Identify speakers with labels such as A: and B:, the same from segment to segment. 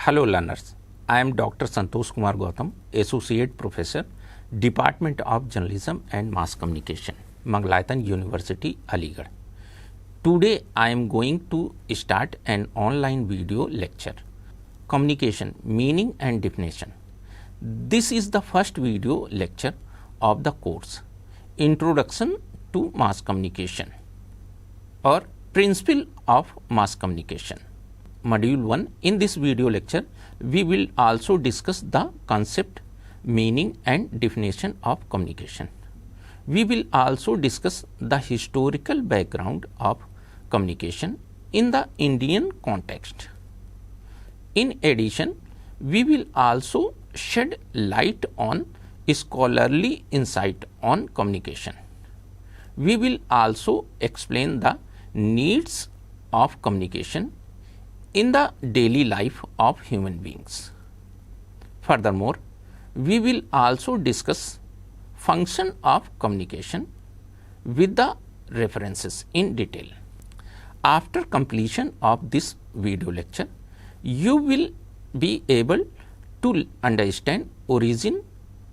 A: Hello learners, I am Dr. Santosh Kumar Gautam, Associate Professor, Department of Journalism and Mass Communication, Mangalayatan University, Aligarh. Today I am going to start an online video lecture, Communication, Meaning and Definition. This is the first video lecture of the course, Introduction to Mass Communication or Principle of Mass Communication. Module 1. In this video lecture, we will also discuss the concept, meaning and definition of communication. We will also discuss the historical background of communication in the Indian context. In addition, we will also shed light on scholarly insight on communication. We will also explain the needs of communication in the daily life of human beings. Furthermore, we will also discuss function of communication with the references in detail. After completion of this video lecture, you will be able to understand origin,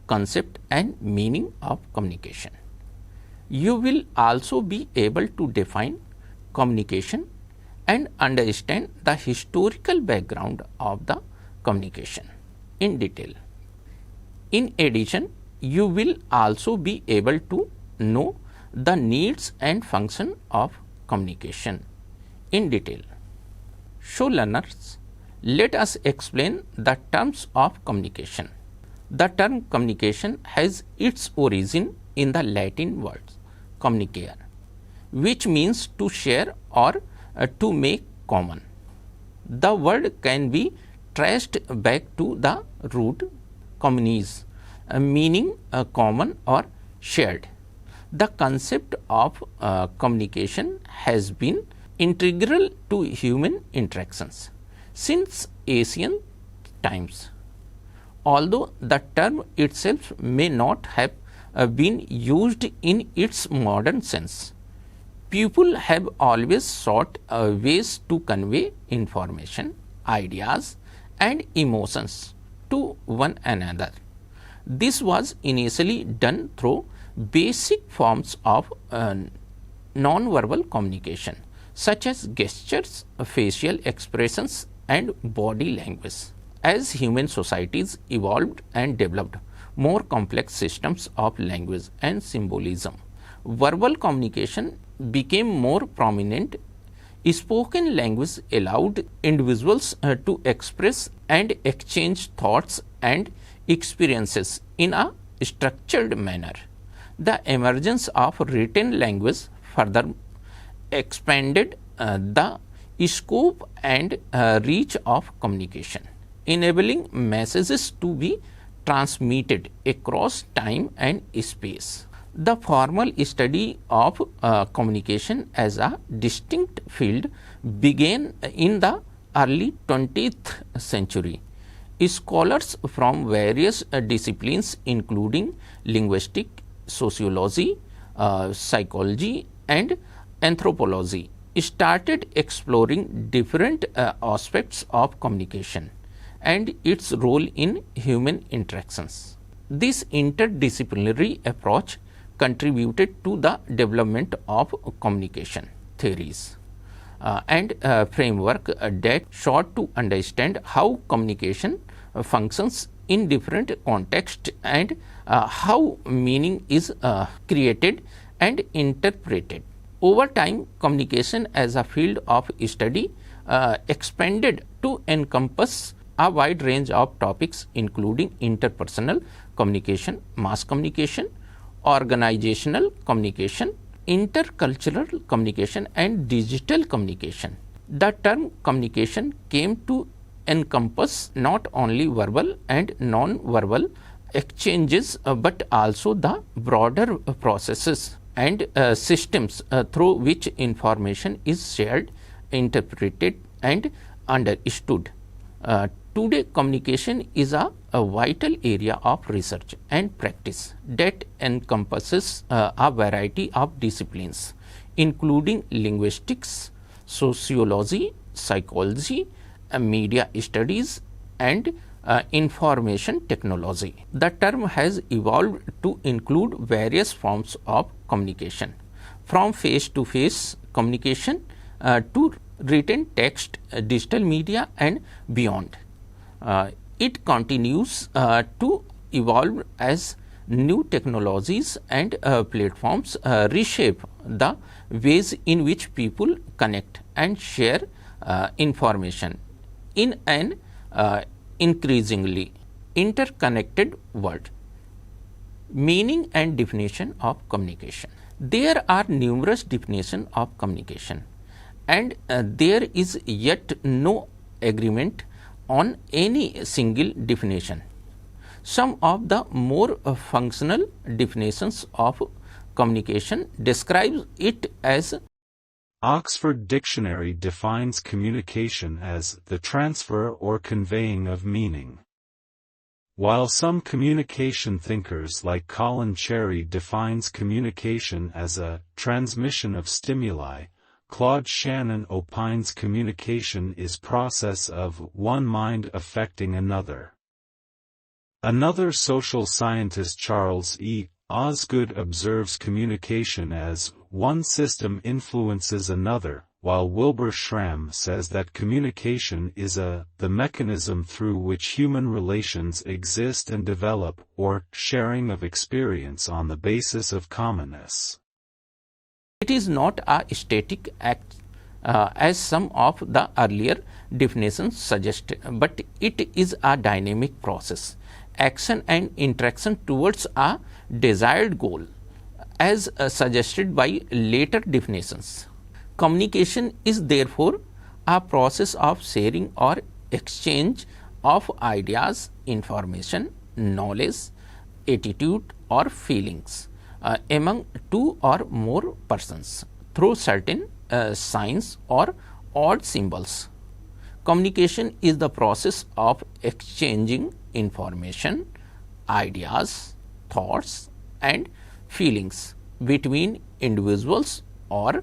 A: concept and meaning of communication. You will also be able to define communication and understand the historical background of the communication in detail. In addition, you will also be able to know the needs and function of communication in detail. So learners, let us explain the terms of communication. The term communication has its origin in the Latin word communicare, which means to share or to make common. The word can be traced back to the root communis, meaning common or shared. The concept of communication has been integral to human interactions since ancient times. Although the term itself may not have been used in its modern sense, people have always sought ways to convey information, ideas and emotions to one another. This was initially done through basic forms of non-verbal communication such as gestures, facial expressions and body language. As human societies evolved and developed more complex systems of language and symbolism, verbal communication became more prominent. Spoken language allowed individuals to express and exchange thoughts and experiences in a structured manner. The emergence of written language further expanded the scope and reach of communication, enabling messages to be transmitted across time and space. The formal study of communication as a distinct field began in the early 20th century. Scholars from various disciplines including linguistics, sociology, psychology and anthropology started exploring different aspects of communication and its role in human interactions. This interdisciplinary approach contributed to the development of communication theories and framework that sought to understand how communication functions in different contexts and how meaning is created and interpreted. Over time, communication as a field of study expanded to encompass a wide range of topics including interpersonal communication, mass communication, organizational communication, intercultural communication and digital communication. The term communication came to encompass not only verbal and non-verbal exchanges but also the broader processes and systems through which information is shared, interpreted and understood. Today, communication is a vital area of research and practice that encompasses a variety of disciplines, including linguistics, sociology, psychology, media studies, and information technology. The term has evolved to include various forms of communication, from face-to-face communication to written text, digital media and beyond. It continues to evolve as new technologies and platforms reshape the ways in which people connect and share information in an increasingly interconnected world. Meaning and definition of communication. There are numerous definitions of communication, and there is yet no agreement on any single definition. Some of the more functional definitions of communication describe it as
B: Oxford Dictionary defines communication as the transfer or conveying of meaning. While some communication thinkers like Colin Cherry defines communication as a transmission of stimuli, Claude Shannon opines communication is process of one mind affecting another. Another social scientist, Charles E. Osgood, observes communication as one system influences another, while Wilbur Schramm says that communication is the mechanism through which human relations exist and develop, or sharing of experience on the basis of commonness.
A: It is not a static act as some of the earlier definitions suggest, but it is a dynamic process, action and interaction towards a desired goal, as suggested by later definitions. Communication is therefore a process of sharing or exchange of ideas, information, knowledge, attitude or feelings among two or more persons through certain signs or odd symbols. Communication is the process of exchanging information, ideas, thoughts and feelings between individuals or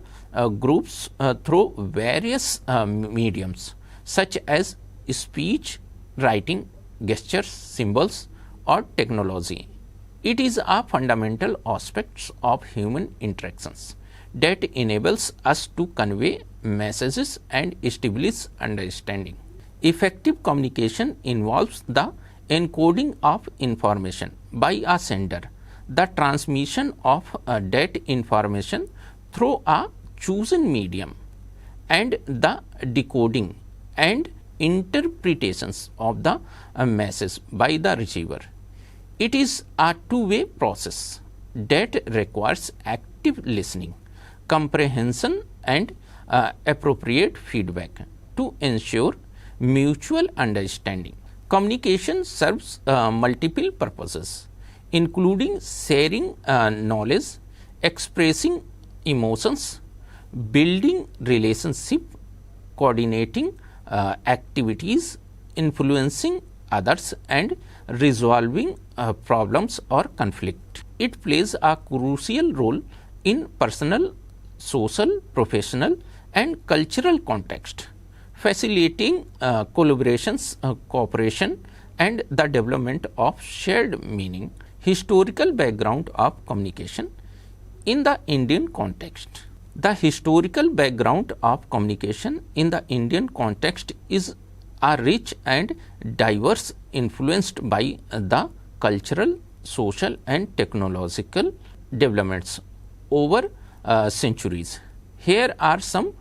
A: groups through various mediums such as speech, writing, gestures, symbols or technology. It is a fundamental aspect of human interactions that enables us to convey messages and establish understanding. Effective communication involves the encoding of information by a sender, the transmission of that information through a chosen medium, and the decoding and interpretations of the message by the receiver. It is a two-way process that requires active listening, comprehension and appropriate feedback to ensure mutual understanding. Communication serves multiple purposes, including sharing knowledge, expressing emotions, building relationship, coordinating activities, influencing others and resolving problems or conflict. It plays a crucial role in personal, social, professional and cultural context, facilitating collaborations, cooperation and the development of shared meaning. Historical background of communication in the Indian context. The historical background of communication in the Indian context is rich and diverse, influenced by the cultural, social and technological developments over centuries. Here are some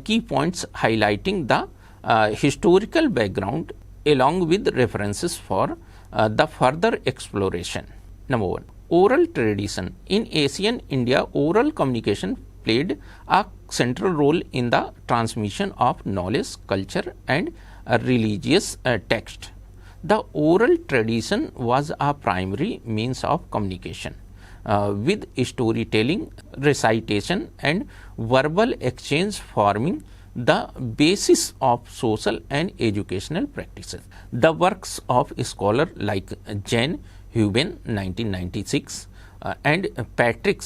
A: key points highlighting the historical background along with references for the further exploration. Number one, oral tradition. In ancient India, oral communication played a central role in the transmission of knowledge, culture and religious text. The oral tradition was a primary means of communication, with storytelling, recitation and verbal exchange forming the basis of social and educational practices. The works of scholars like Jane Hubin 1996 and Patrick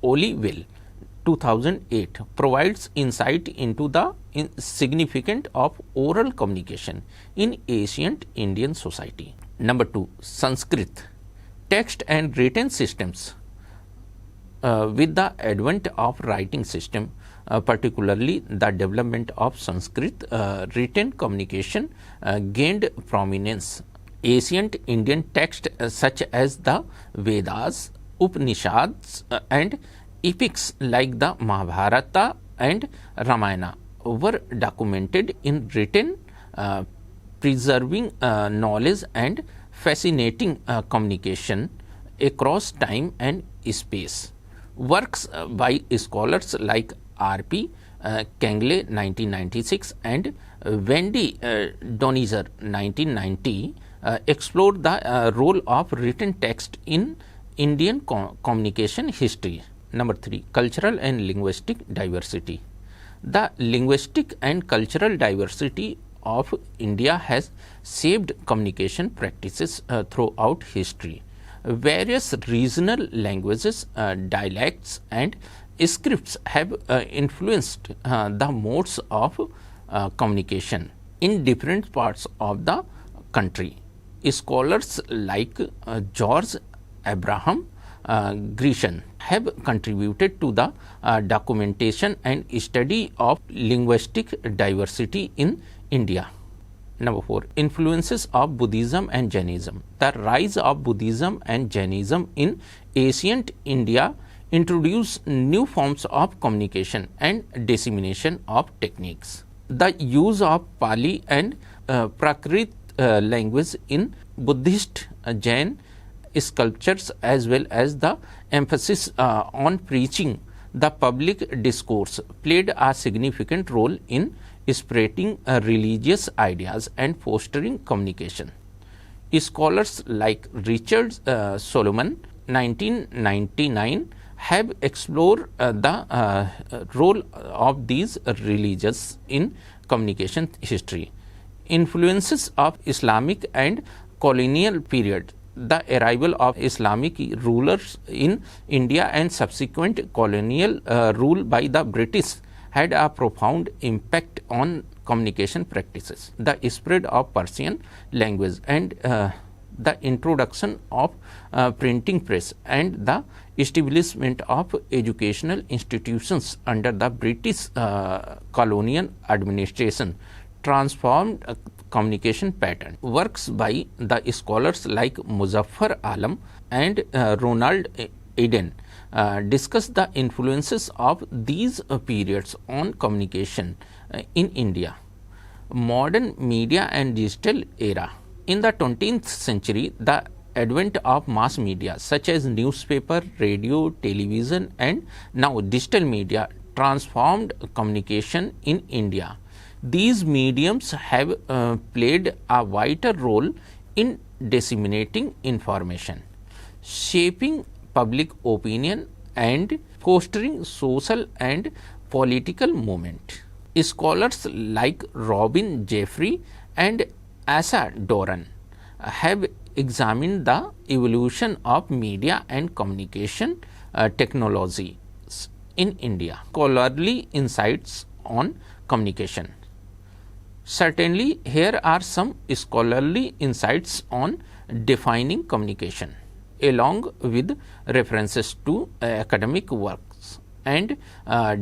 A: Olivelle 2008 provides insight into the significance of oral communication in ancient Indian society. Number 2, Sanskrit. Text and written systems. With the advent of writing system, particularly the development of Sanskrit, written communication gained prominence. Ancient Indian texts such as the Vedas, Upanishads and epics like the Mahabharata and Ramayana were documented in written, preserving knowledge and fascinating communication across time and space. Works by scholars like R.P. Kangle 1996 and Wendy Donizer 1990 explored the role of written text in Indian communication history. Number 3, cultural and linguistic diversity. The linguistic and cultural diversity of India has shaped communication practices throughout history. Various regional languages, dialects and scripts have influenced the modes of communication in different parts of the country. Scholars like George Abraham Grecian have contributed to the documentation and study of linguistic diversity in India. Number 4, influences of Buddhism and Jainism. The rise of Buddhism and Jainism in ancient India introduced new forms of communication and dissemination of techniques. The use of Pali and Prakrit language in Buddhist, Jain sculptures, as well as the emphasis on preaching the public discourse, played a significant role in spreading religious ideas and fostering communication. Scholars like Richard Solomon 1999 have explored the role of these religions in communication history. Influences of Islamic and colonial period. The arrival of Islamic rulers in India and subsequent colonial rule by the British had a profound impact on communication practices. The spread of Persian language and the introduction of printing press and the establishment of educational institutions under the British colonial administration transformed communication pattern. Works by the scholars like Muzaffar Alam and Ronald Eden discuss the influences of these periods on communication in India. Modern media and digital era. In the 20th century, the advent of mass media such as newspaper, radio, television and now digital media transformed communication in India. These mediums have played a vital role in disseminating information, shaping public opinion and fostering social and political movement. Scholars like Robin Jeffrey and Asa Doran have examined the evolution of media and communication technologies in India. Scholarly insights on communication. Certainly, here are some scholarly insights on defining communication, along with references to academic works, and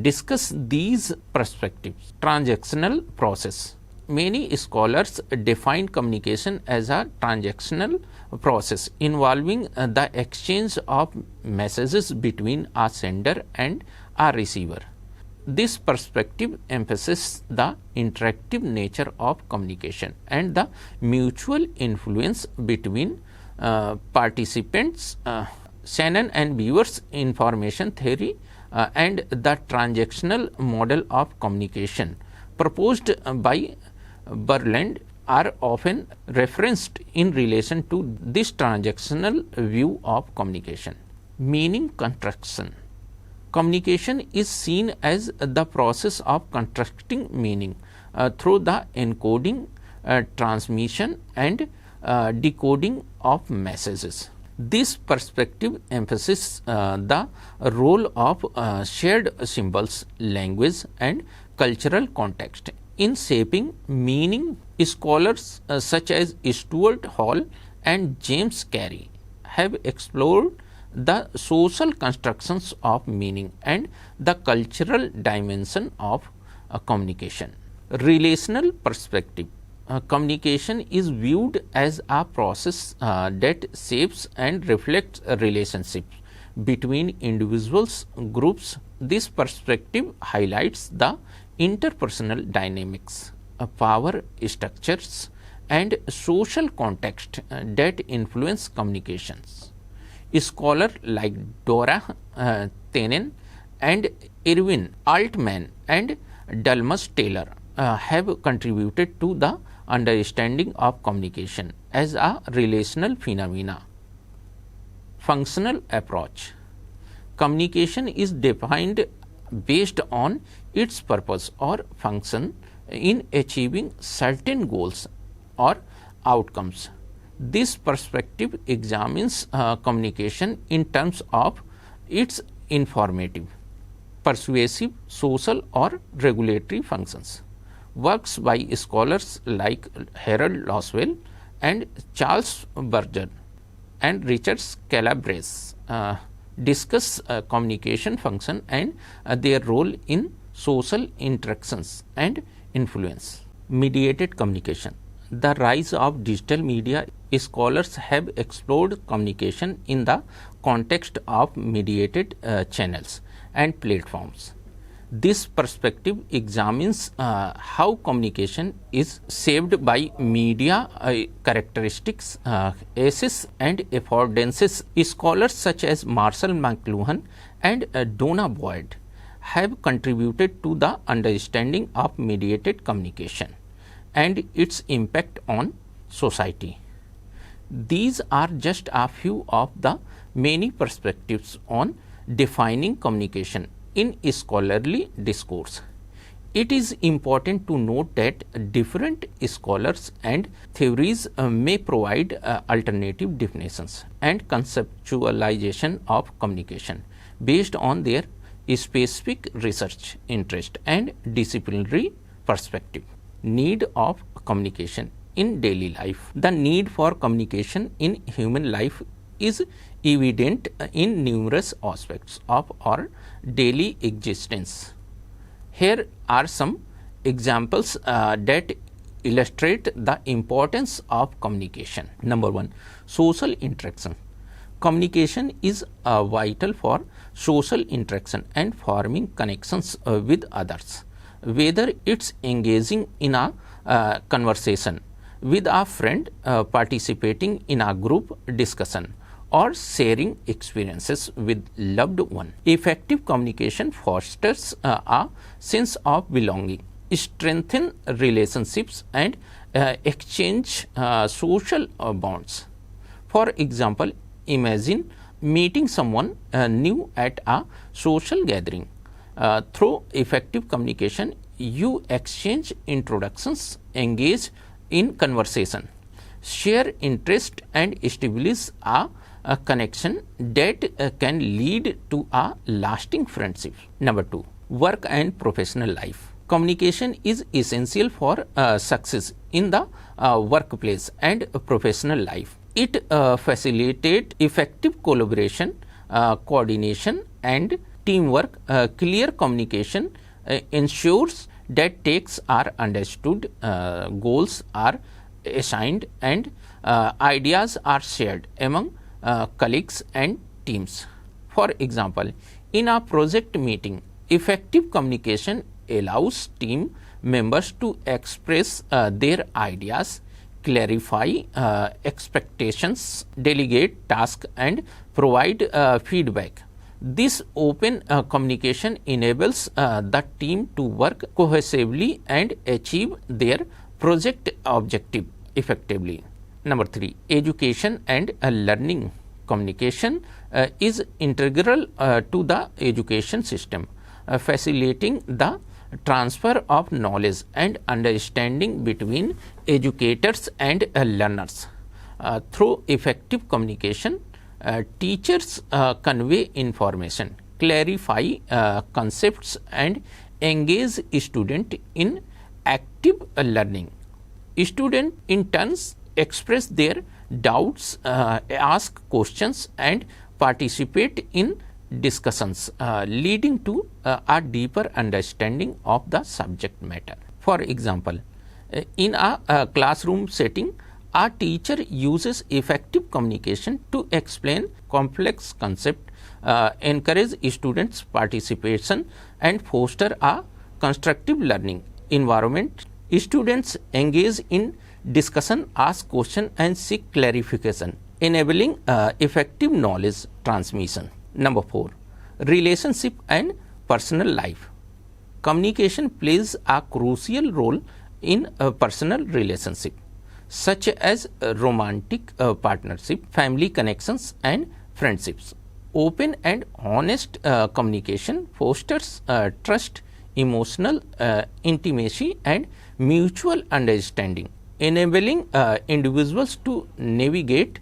A: discuss these perspectives. Transactional process. Many scholars define communication as a transactional process involving the exchange of messages between a sender and a receiver. This perspective emphasizes the interactive nature of communication and the mutual influence between participants. Shannon and Beaver's information theory and the transactional model of communication proposed by Berland are often referenced in relation to this transactional view of communication. Meaning construction. Communication is seen as the process of constructing meaning through the encoding, transmission and decoding of messages. This perspective emphasizes the role of shared symbols, language, and cultural context in shaping meaning. Scholars such as Stuart Hall and James Carey have explored the social constructions of meaning and the cultural dimension of communication. Relational perspective. Communication is viewed as a process that shapes and reflects relationships between individuals, groups. This perspective highlights the interpersonal dynamics, power structures, and social context that influence communications. Scholars like Dora Tenen and Irwin Altman and Dalmas Taylor have contributed to the understanding of communication as a relational phenomena. Functional approach. Communication is defined based on its purpose or function in achieving certain goals or outcomes. This perspective examines communication in terms of its informative, persuasive, social, or regulatory functions. Works by scholars like Harold Loswell and Charles Berger and Richard Calabrese discuss communication function and their role in social interactions and influence. Mediated communication. The rise of digital media. Scholars have explored communication in the context of mediated channels and platforms. This perspective examines how communication is shaped by media characteristics, aces, and affordances. Scholars such as Marshall McLuhan and Donna Boyd have contributed to the understanding of mediated communication and its impact on society. These are just a few of the many perspectives on defining communication in scholarly discourse. It is important to note that different scholars and theories may provide alternative definitions and conceptualization of communication based on their specific research interest and disciplinary perspective. Need of communication in daily life. The need for communication in human life is evident in numerous aspects of our daily existence. Here are some examples that illustrate the importance of communication. Number one, social interaction. Communication is vital for social interaction and forming connections with others. Whether it's engaging in a conversation with a friend, participating in a group discussion, or sharing experiences with loved one. Effective communication fosters a sense of belonging, strengthens relationships, and exchange social bonds. For example, imagine meeting someone new at a social gathering. Through effective communication, you exchange introductions, engage in conversation, share interest, and establish a connection that can lead to a lasting friendship. Number two, work and professional life. Communication is essential for success in the workplace and professional life. It facilitates effective collaboration, coordination, and teamwork. Clear communication ensures that tasks are understood, goals are assigned, and ideas are shared among colleagues and teams. For example, in a project meeting, effective communication allows team members to express their ideas, clarify expectations, delegate tasks, and provide feedback. This open communication enables the team to work cohesively and achieve their project objective effectively. Number three, education and learning. Communication is integral to the education system, facilitating the transfer of knowledge and understanding between educators and learners. Through effective communication, Teachers convey information, clarify concepts and engage student in active learning. Students in turns express their doubts, ask questions and participate in discussions, leading to a deeper understanding of the subject matter. For example, in a classroom setting, a teacher uses effective communication to explain complex concepts, encourage students' participation and foster a constructive learning environment. Students engage in discussion, ask questions and seek clarification, enabling effective knowledge transmission. Number 4, relationship and personal life. Communication plays a crucial role in a personal relationship, such as romantic partnership, family connections and friendships. Open and honest communication fosters trust, emotional intimacy and mutual understanding, enabling individuals to navigate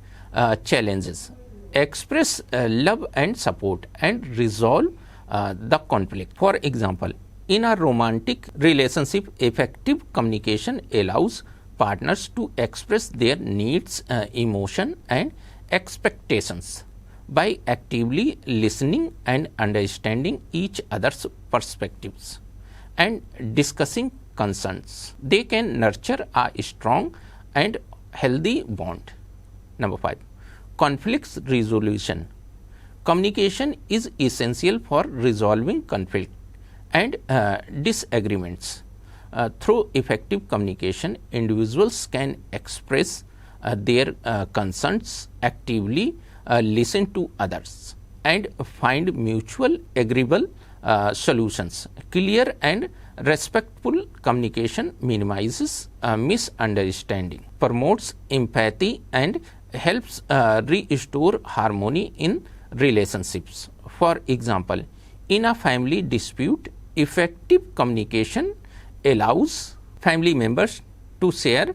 A: challenges, express love and support and resolve the conflict. For example, in a romantic relationship, effective communication allows partners to express their needs, emotion and expectations by actively listening and understanding each other's perspectives and discussing concerns. They can nurture a strong and healthy bond. Number 5, conflicts resolution. Communication is essential for resolving conflict and disagreements. Through effective communication, individuals can express their concerns, actively listen to others and find mutual agreeable solutions. Clear and respectful communication minimizes misunderstanding, promotes empathy and helps restore harmony in relationships. For example, in a family dispute, effective communication allows family members to share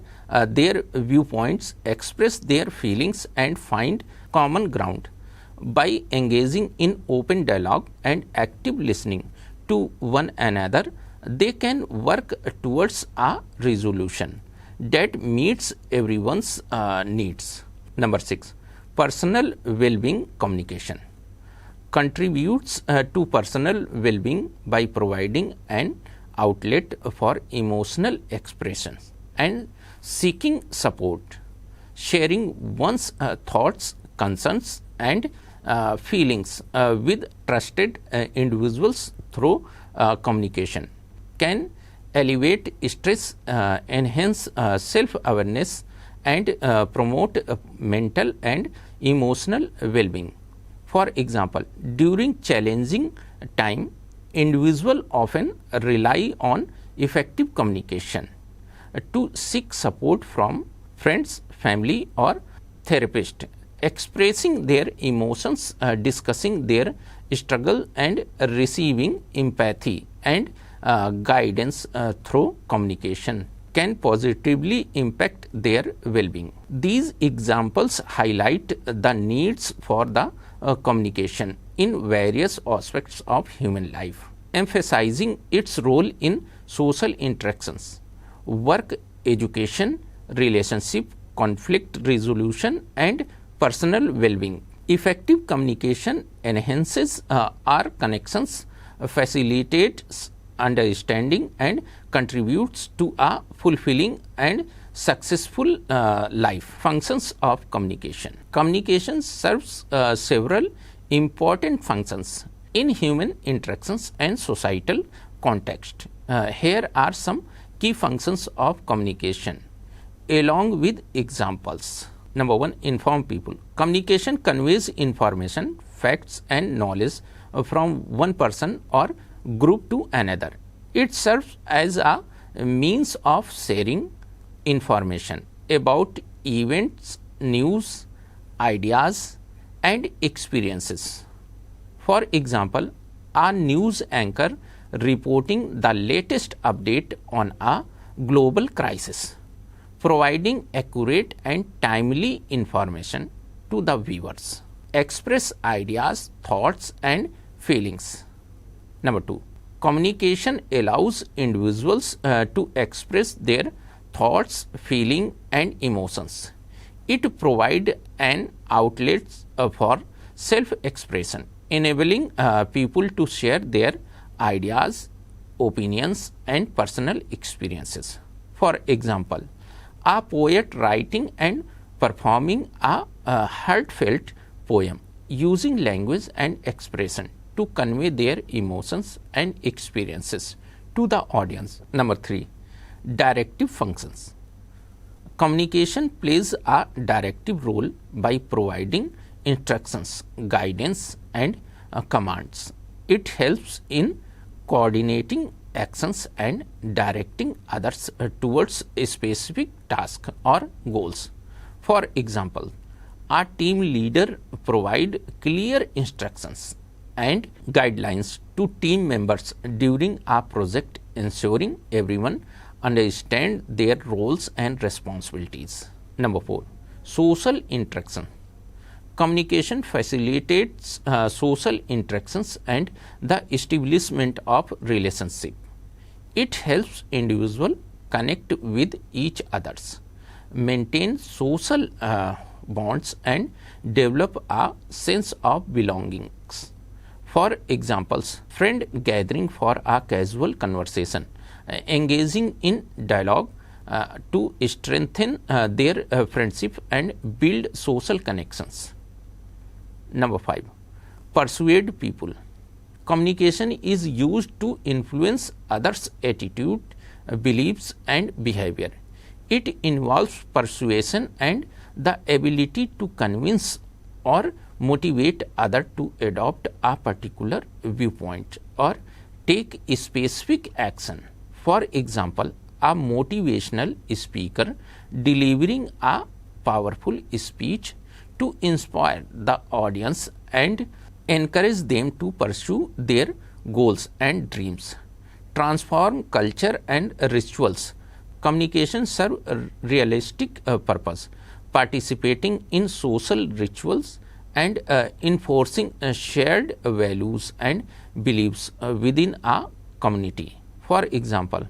A: their viewpoints, express their feelings and find common ground. By engaging in open dialogue and active listening to one another, they can work towards a resolution that meets everyone's needs. Number 6, personal well-being communication contributes to personal well-being by providing an outlet for emotional expression and seeking support. Sharing one's thoughts, concerns and feelings with trusted individuals through communication can alleviate stress, enhance self-awareness and promote mental and emotional well-being. For example, during challenging time, individuals often rely on effective communication to seek support from friends, family or therapist, expressing their emotions, discussing their struggle and receiving empathy and guidance through communication can positively impact their well-being. These examples highlight the needs for the communication in various aspects of human life, emphasizing its role in social interactions, work, education, relationship, conflict resolution and personal well-being. Effective communication enhances our connections, facilitates understanding and contributes to a fulfilling and successful life. Functions of communication. Communication serves several important functions in human interactions and societal context. Here are some key functions of communication along with examples. Number 1, inform people. Communication conveys information, facts and knowledge from one person or group to another. It serves as a means of sharing information about events, news, ideas and experiences. For example, a news anchor reporting the latest update on a global crisis, providing accurate and timely information to the viewers. express ideas, thoughts and feelings. Number 2, communication allows individuals to express their thoughts, feelings and emotions. It provides an outlet for self-expression, enabling people to share their ideas, opinions and personal experiences. For example, a poet writing and performing a heartfelt poem using language and expression to convey their emotions and experiences to the audience. Number 3, directive functions. Communication plays a directive role by providing instructions, guidance and commands. It helps in coordinating actions and directing others towards a specific task or goals. For example, a team leader provides clear instructions and guidelines to team members during a project, ensuring everyone understands their roles and responsibilities. Number 4, social interaction. Communication facilitates social interactions and the establishment of relationship. It helps individuals connect with each others, maintain social bonds and develop a sense of belongings. For examples, friend gathering for a casual conversation, engaging in dialogue to strengthen their friendship and build social connections. Number 5, persuade people. Communication is used to influence others' attitude, beliefs and behavior. It involves persuasion and the ability to convince or motivate others to adopt a particular viewpoint or take a specific action. For example, a motivational speaker delivering a powerful speech to inspire the audience and encourage them to pursue their goals and dreams. Transform culture and rituals. Communication serve a realistic purpose, participating in social rituals and enforcing shared values and beliefs within a community. For example,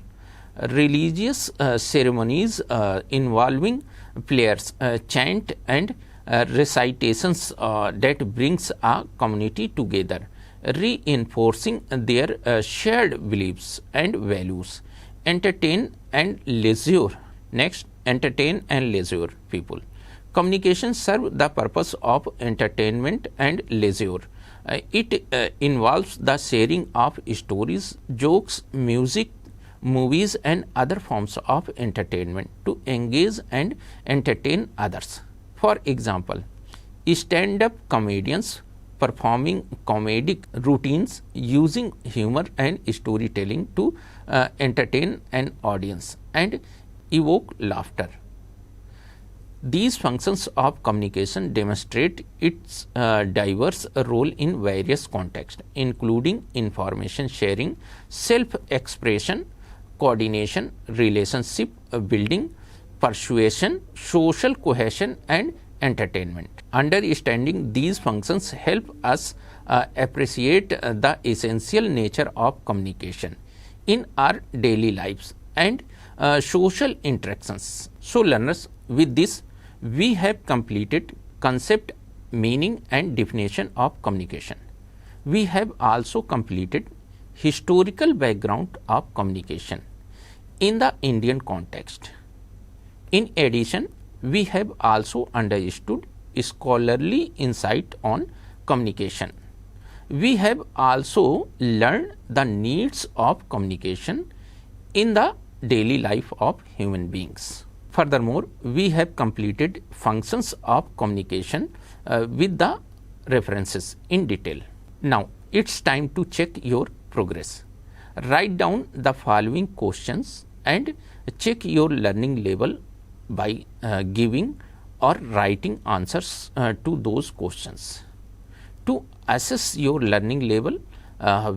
A: religious ceremonies involving prayers, chant and recitations that brings a community together, reinforcing their shared beliefs and values. Entertain and leisure. Next, entertain and leisure people. Communication serve the purpose of entertainment and leisure. It involves the sharing of stories, jokes, music, movies and other forms of entertainment to engage and entertain others. For example, stand-up comedians performing comedic routines using humor and storytelling to entertain an audience and evoke laughter. These functions of communication demonstrate its diverse role in various contexts, including information sharing, self-expression, coordination, relationship building, persuasion, social cohesion and entertainment. Understanding these functions help us appreciate the essential nature of communication in our daily lives and social interactions. So learners, with this we have completed concept, meaning and definition of communication. We have also completed historical background of communication in the Indian context. In addition, we have also understood scholarly insight on communication. We have also learned the needs of communication in the daily life of human beings. Furthermore, we have completed functions of communication with the references in detail. Now, it's time to check your progress. Write down the following questions and check your learning level by giving or writing answers to those questions. To assess your learning level,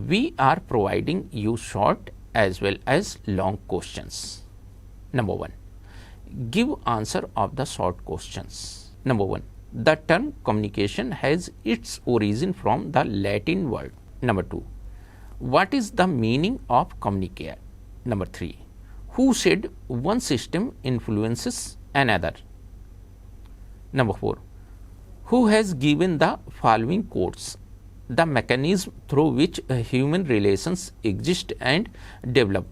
A: we are providing you short as well as long questions. Number 1. Give answer of the short questions. Number 1. The term communication has its origin from the Latin word. Number 2. What is the meaning of communicate? Number 3. Who said one system influences another? Number 4. Who has given the following quotes? The mechanism through which human relations exist and develop,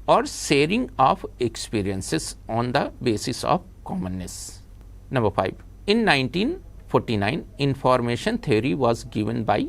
A: or sharing of experiences on the basis of commonness. Number 5. In 1949, information theory was given by